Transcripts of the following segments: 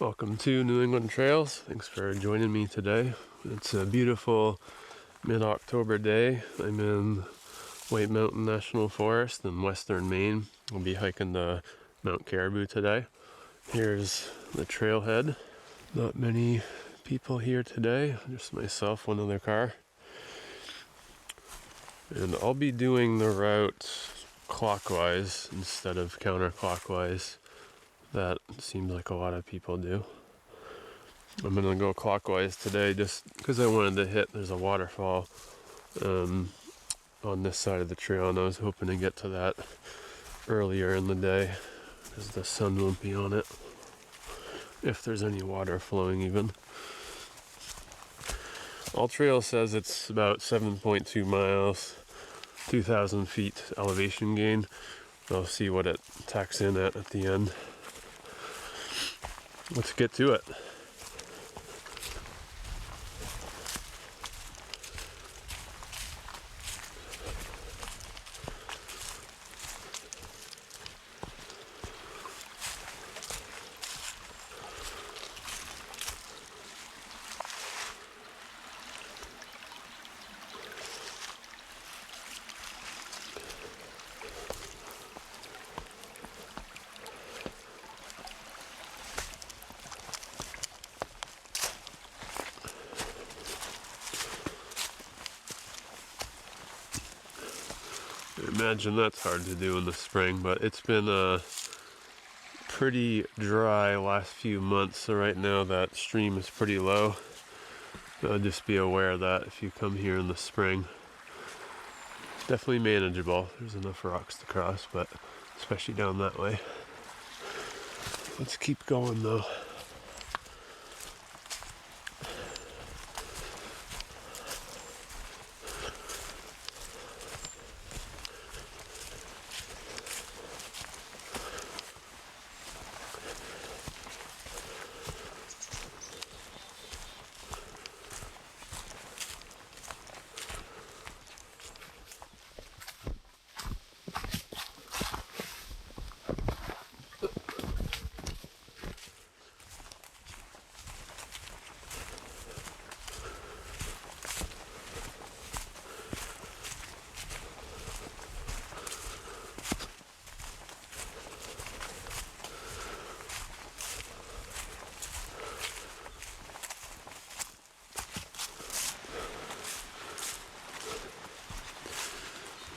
Welcome to New England Trails. Thanks for joining me today. It's a beautiful mid-October day. I'm in White Mountain National Forest in western Maine. I'll be hiking to Mount Caribou today. Here's the trailhead. Not many people here today, just myself, one other car. And I'll be doing the route clockwise instead of counterclockwise. That seems like a lot of people do. I'm gonna go clockwise today just because I wanted to hit, there's a waterfall on this side of the trail, and I was hoping to get to that earlier in the day because the sun won't be on it, if there's any water flowing even. All Trail says it's about 7.2 miles, 2,000 feet elevation gain. I'll see what it tacks in at the end. Let's get to it. I imagine that's hard to do in the spring, but it's been pretty dry last few months, so right now that stream is pretty low. Just be aware of that if you come here in the spring. Definitely manageable. There's enough rocks to cross, but especially down that way. Let's keep going though.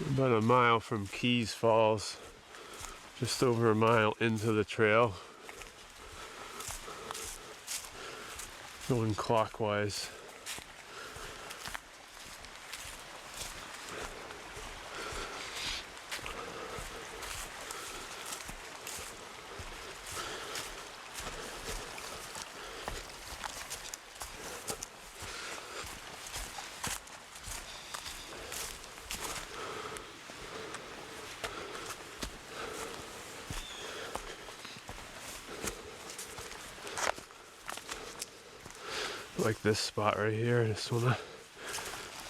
About a mile from Kees Falls, just over a mile into the trail, going clockwise. Like this spot right here, I just want to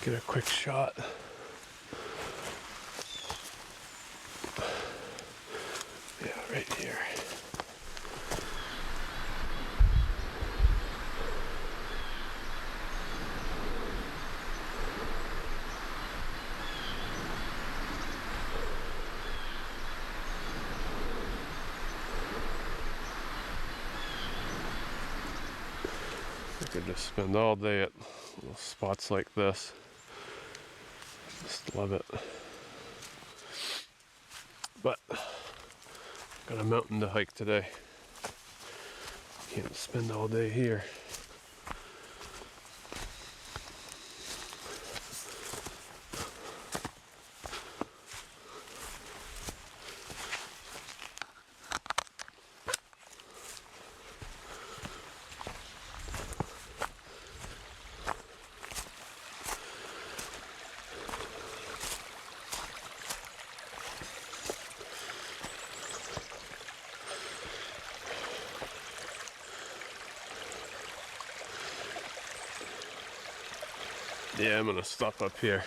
get a quick shot. Yeah, right here. I could just spend all day at little spots like this. Just love it. But got a mountain to hike today. Can't spend all day here. Yeah, I'm gonna stop up here.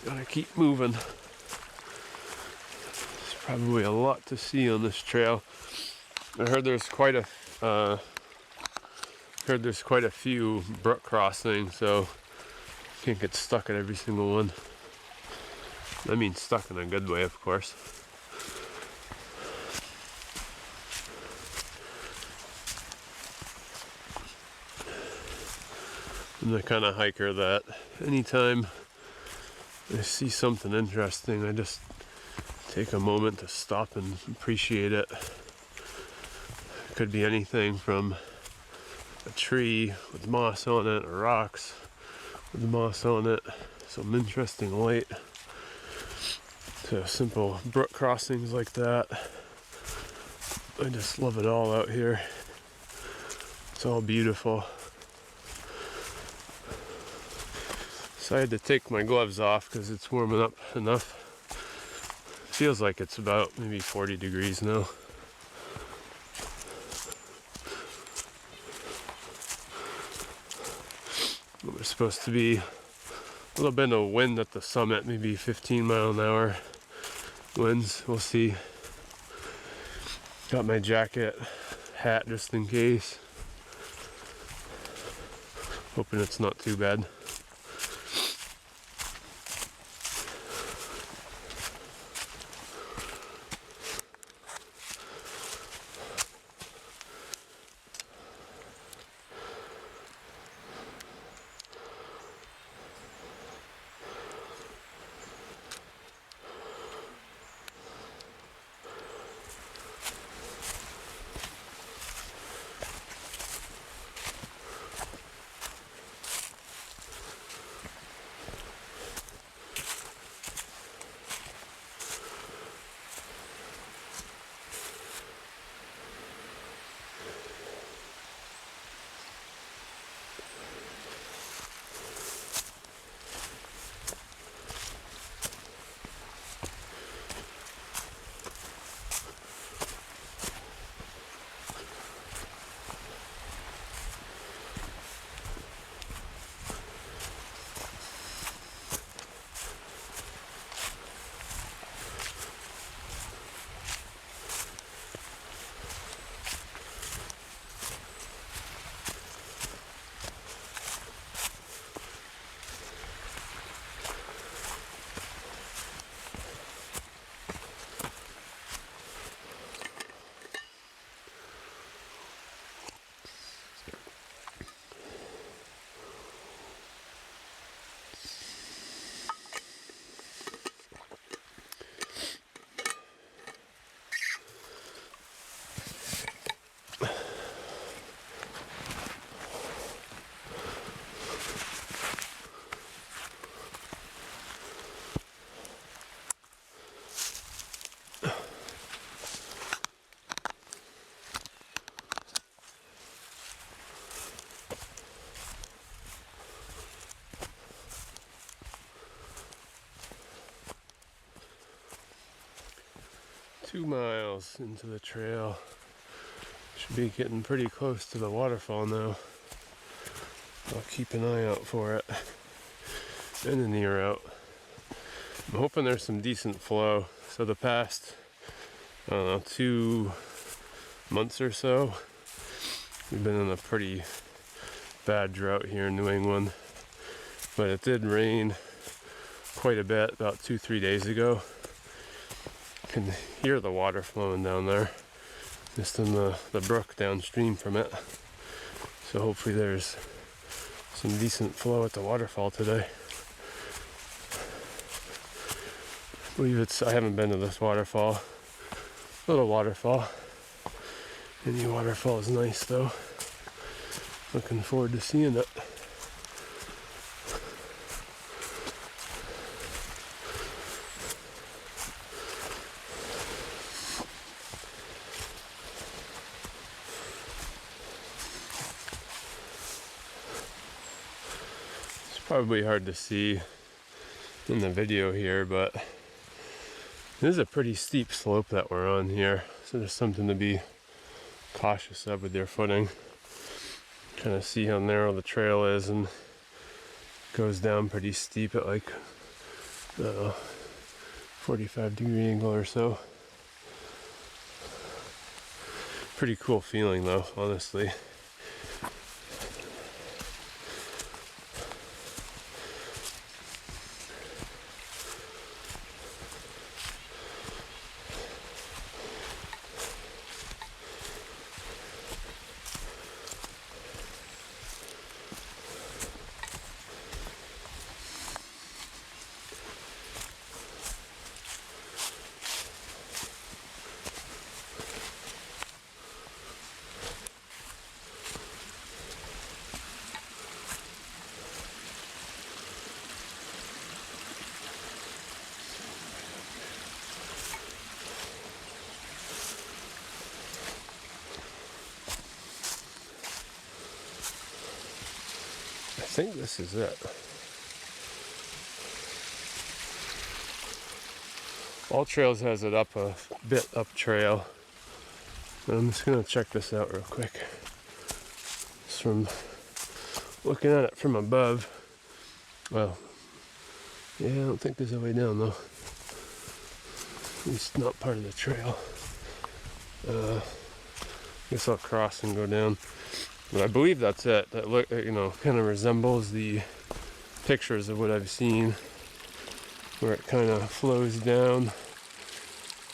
Gotta keep moving. There's probably a lot to see on this trail. I heard there's quite a few brook crossings, so can't get stuck at every single one. I mean stuck in a good way, of course. I'm the kind of hiker that anytime I see something interesting, I just take a moment to stop and appreciate it. It could be anything from a tree with moss on it, or rocks with moss on it, some interesting light, to simple brook crossings like that. I just love it all out here. It's all beautiful. So I had to take my gloves off because it's warming up enough. Feels like it's about maybe 40 degrees now. There's supposed to be a little bit of wind at the summit, maybe 15-mile-an-hour winds. We'll see. Got my jacket, hat just in case. Hoping it's not too bad. Two miles into the trail. Should be getting pretty close to the waterfall now. I'll keep an eye out for it. And an ear out. I'm hoping there's some decent flow. So the past, I don't know, 2 months or so, we've been in a pretty bad drought here in New England. But it did rain quite a bit about 2-3 days ago. Can hear the water flowing down there, just in the brook downstream from it. So hopefully there's some decent flow at the waterfall today. I believe I haven't been to this waterfall. Little waterfall. Any waterfall is nice though. Looking forward to seeing it. Probably hard to see in the video here, but this is a pretty steep slope that we're on here, so there's something to be cautious of with your footing. Kind of see how narrow the trail is, and it goes down pretty steep at like 45-degree angle or so. Pretty cool feeling though, honestly. I think this is it. All Trails has it up a bit up trail. I'm just gonna check this out real quick. Just from looking at it from above. Well, yeah, I don't think there's a way down though. At least not part of the trail. I guess I'll cross and go down. But I believe that's it. That look, you know, kind of resembles the pictures of what I've seen, where it kind of flows down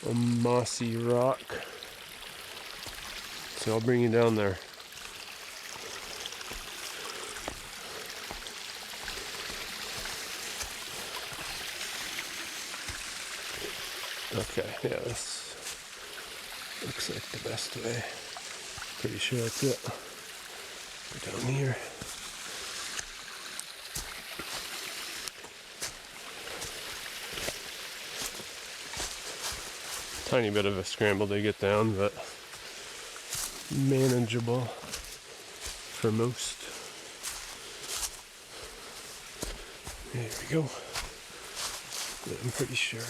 a mossy rock. So I'll bring you down there. Okay, yeah, this looks like the best way. Pretty sure that's it. Go down here. Tiny bit of a scramble to get down, but manageable for most. There we go. Yeah, I'm pretty sure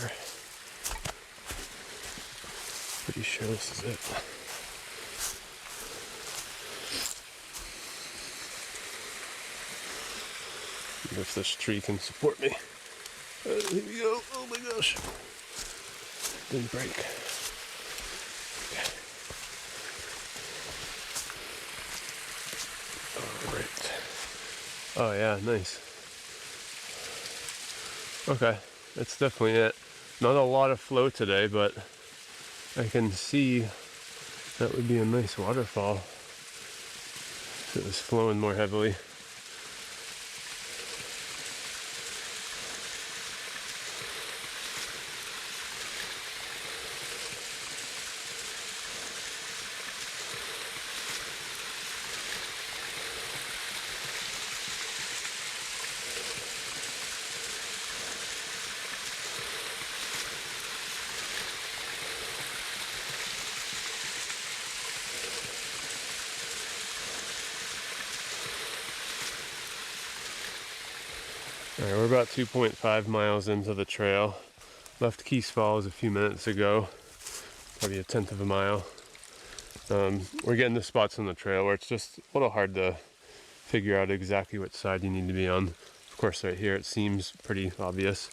this is it. Wonder if this tree can support me. Here we go. Oh my gosh. Didn't break. Okay. Alright. Oh yeah, nice. Okay, that's definitely it. Not a lot of flow today, but I can see that would be a nice waterfall if it was flowing more heavily. Alright, we're about 2.5 miles into the trail. Left Kees Falls a few minutes ago, probably a tenth of a mile. We're getting to spots on the trail where it's just a little hard to figure out exactly which side you need to be on. Of course, right here it seems pretty obvious,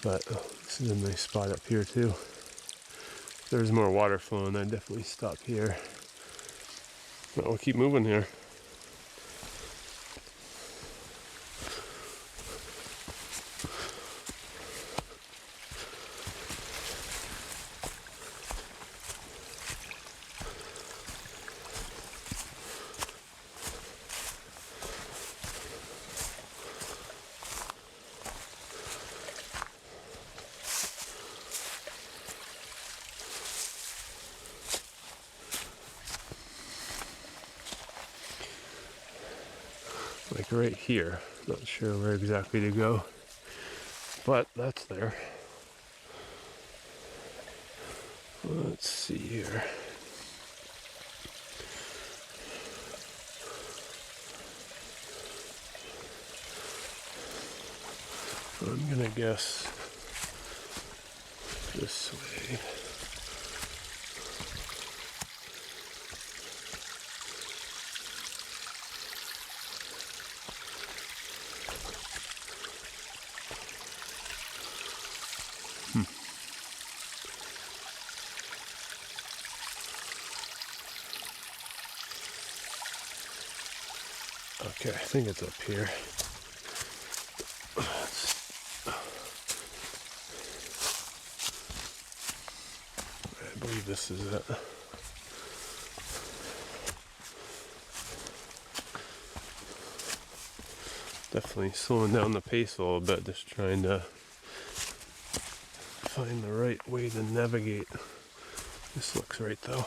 but this is a nice spot up here too. If there's more water flowing, I'd definitely stop here. But we'll keep moving here. Like right here. Not sure where exactly to go, but that's there. Let's see here. I'm gonna guess this way. Okay, I think it's up here. I believe this is it. Definitely slowing down the pace a little bit, just trying to find the right way to navigate. This looks right though.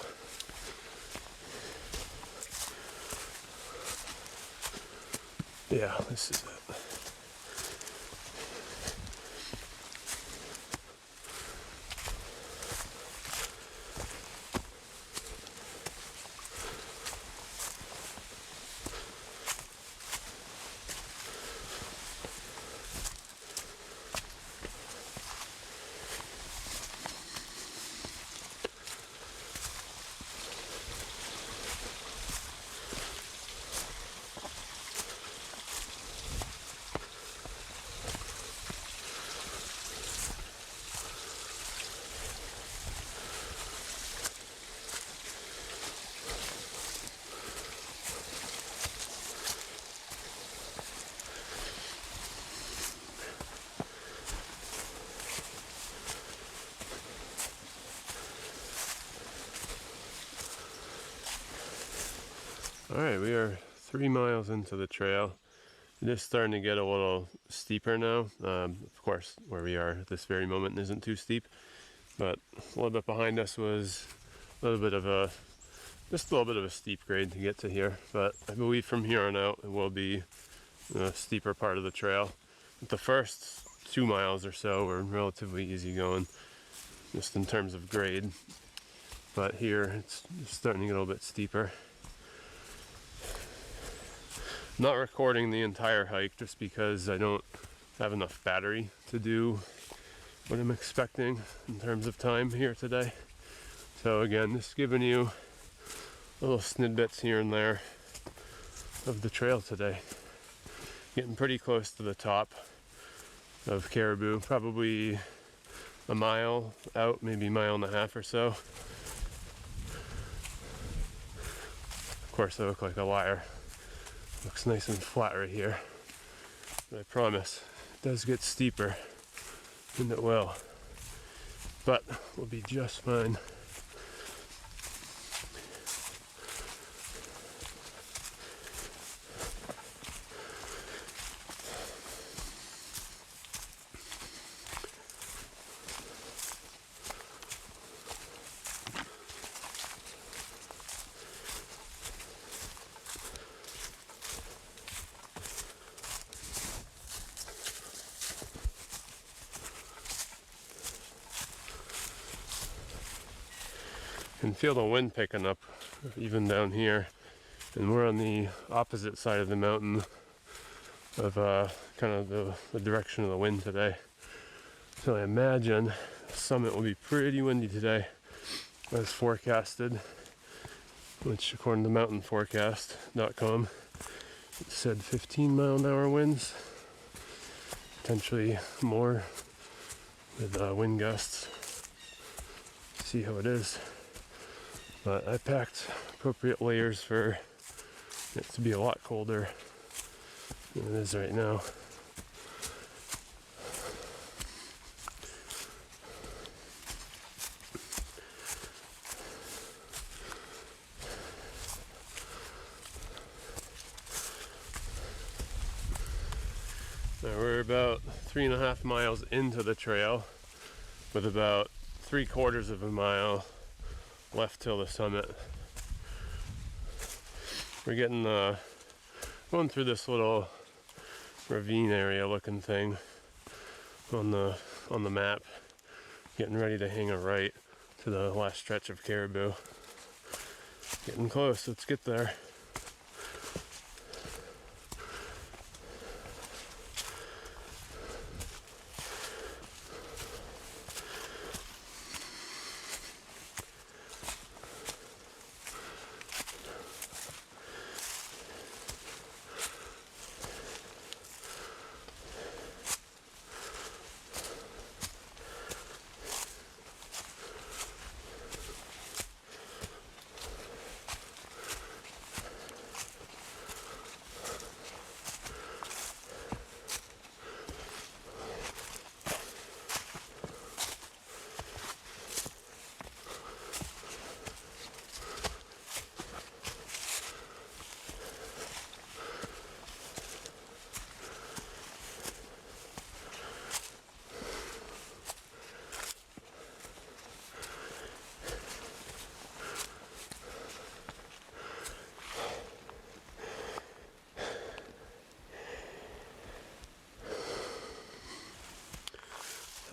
Yeah, this is it. Alright, we are 3 miles into the trail. It is starting to get a little steeper now. Of course, where we are at this very moment isn't too steep, but a little bit behind us was a little bit of a, just a little bit of a steep grade to get to here. But I believe from here on out it will be a steeper part of the trail. But the first 2 miles or so were relatively easy going, just in terms of grade. But here it's starting to get a little bit steeper. Not recording the entire hike just because I don't have enough battery to do what I'm expecting in terms of time here today. So again, just giving you little snippets here and there of the trail today. Getting pretty close to the top of Caribou, probably a mile out, maybe a mile and a half or so. Of course, I look like a liar. Looks nice and flat right here, but I promise it does get steeper, and it will, but we'll be just fine. Can feel the wind picking up even down here, and we're on the opposite side of the mountain of kind of the direction of the wind today. So I imagine the summit will be pretty windy today as forecasted, which according to mountainforecast.com it said 15-mile-an-hour winds, potentially more with wind gusts. See how it is. But I packed appropriate layers for it to be a lot colder than it is right now. Now we're about 3.5 miles into the trail with about 3/4 of a mile left till the summit. We're getting going through this little ravine area looking thing on the map, getting ready to hang a right to the last stretch of Caribou. Getting close, let's get there.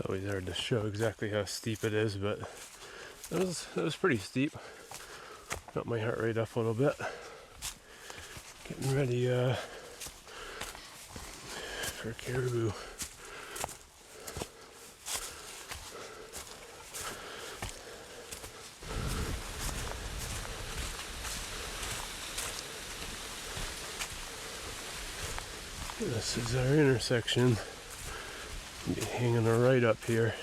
always hard to show exactly how steep it is, but it was pretty steep. Got my heart rate up a little bit. Getting ready for Caribou. This is our intersection. I'll be hanging a right up here.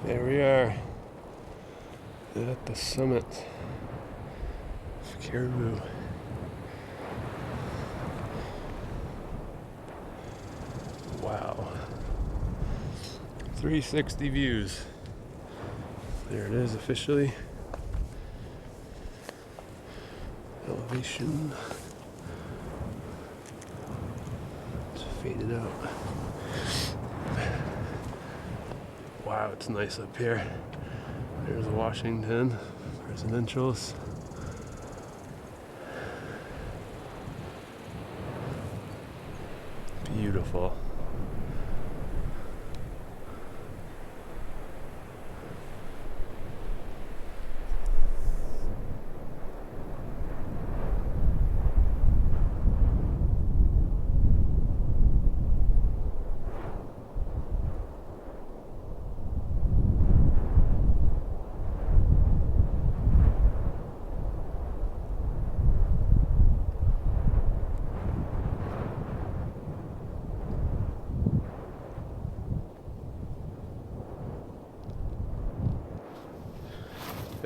There we are at the summit of Caribou. Wow. 360 views. There it is officially. Elevation. It's faded out. Wow, it's nice up here. There's Washington, residentials. Beautiful.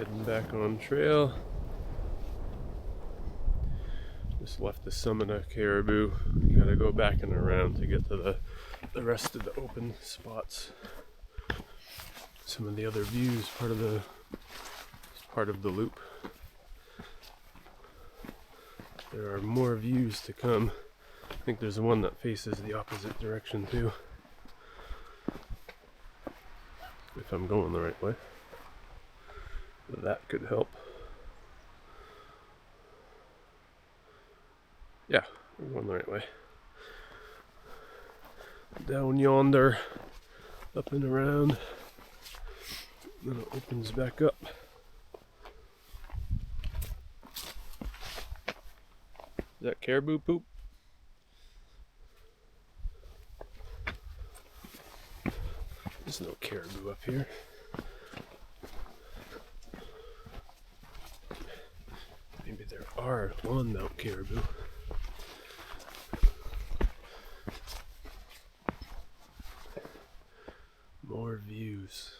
Heading back on trail. Just left the summit of Caribou. Gotta go back and around to get to the rest of the open spots. Some of the other views, part of the loop. There are more views to come. I think there's one that faces the opposite direction too. If I'm going the right way. That could help. Yeah, we're going the right way. Down yonder, up and around. Then it opens back up. Is that caribou poop? There's no caribou up here. Maybe there are on Mount Caribou. More views.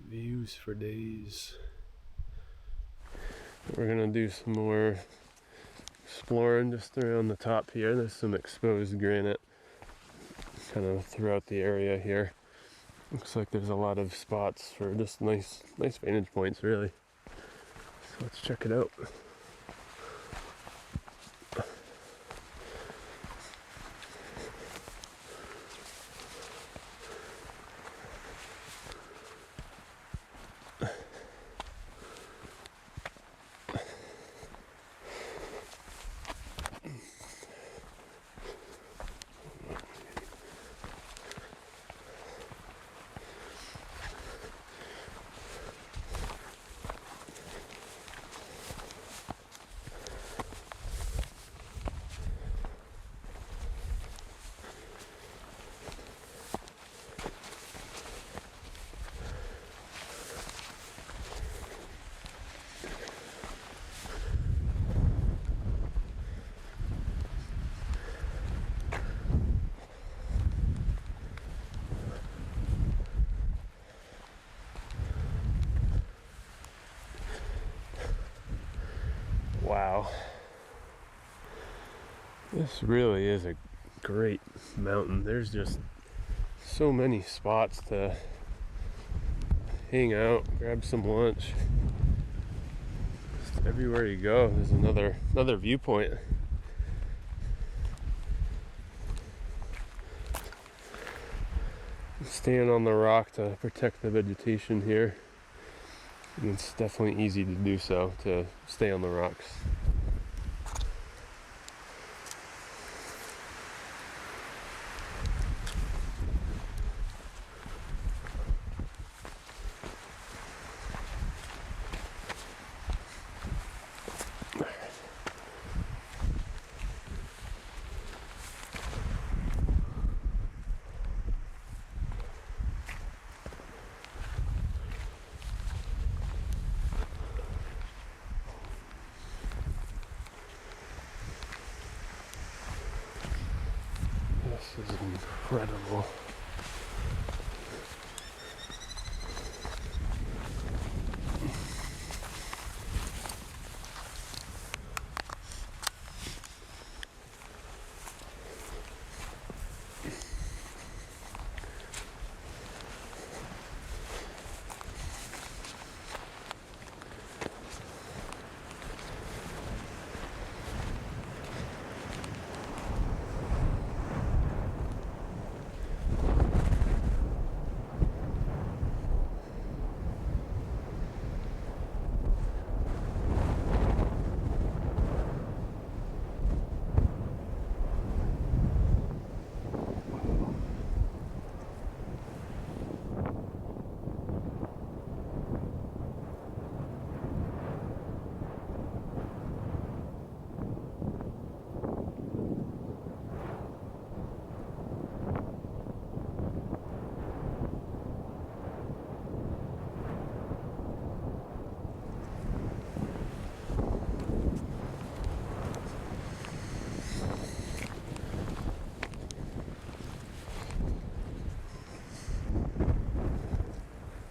Views for days. We're gonna do some more exploring just around the top here. There's some exposed granite kind of throughout the area here. Looks like there's a lot of spots for just nice vantage points, really. So let's check it out. Wow. This really is a great mountain. There's just so many spots to hang out, grab some lunch. Just everywhere you go, there's another viewpoint. Stand on the rock to protect the vegetation here. And it's definitely easy to do so, to stay on the rocks. This is incredible.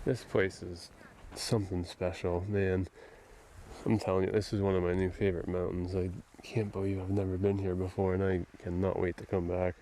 This place is something special, man. I'm telling you, this is one of my new favorite mountains. I can't believe I've never been here before, and I cannot wait to come back.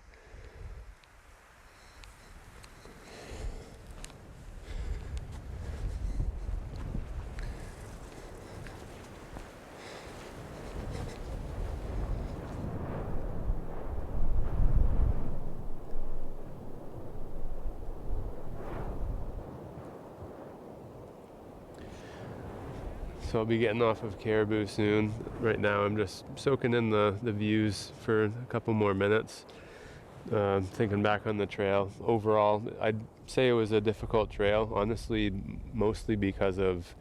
So I'll be getting off of Caribou soon. Right now I'm just soaking in the views for a couple more minutes. Thinking back on the trail, overall I'd say it was a difficult trail, honestly, mostly because of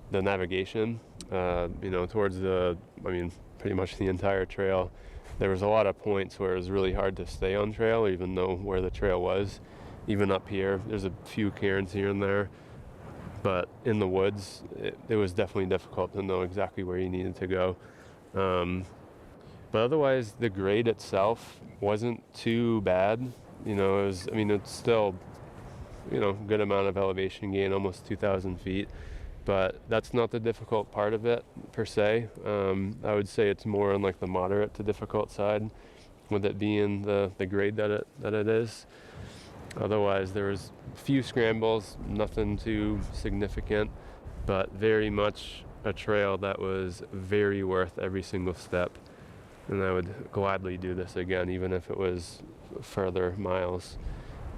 the navigation. Towards pretty much the entire trail, there was a lot of points where it was really hard to stay on trail, even though where the trail was. Even up here, there's a few cairns here and there, but in the woods, it was definitely difficult to know exactly where you needed to go. But otherwise, the grade itself wasn't too bad. It's still, good amount of elevation gain, almost 2,000 feet. But that's not the difficult part of it, per se. I would say it's more on like the moderate to difficult side, with it being the grade that it is. Otherwise, there was a few scrambles, nothing too significant, but very much a trail that was very worth every single step. And I would gladly do this again, even if it was further miles.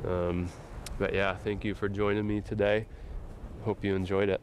But yeah, thank you for joining me today. Hope you enjoyed it.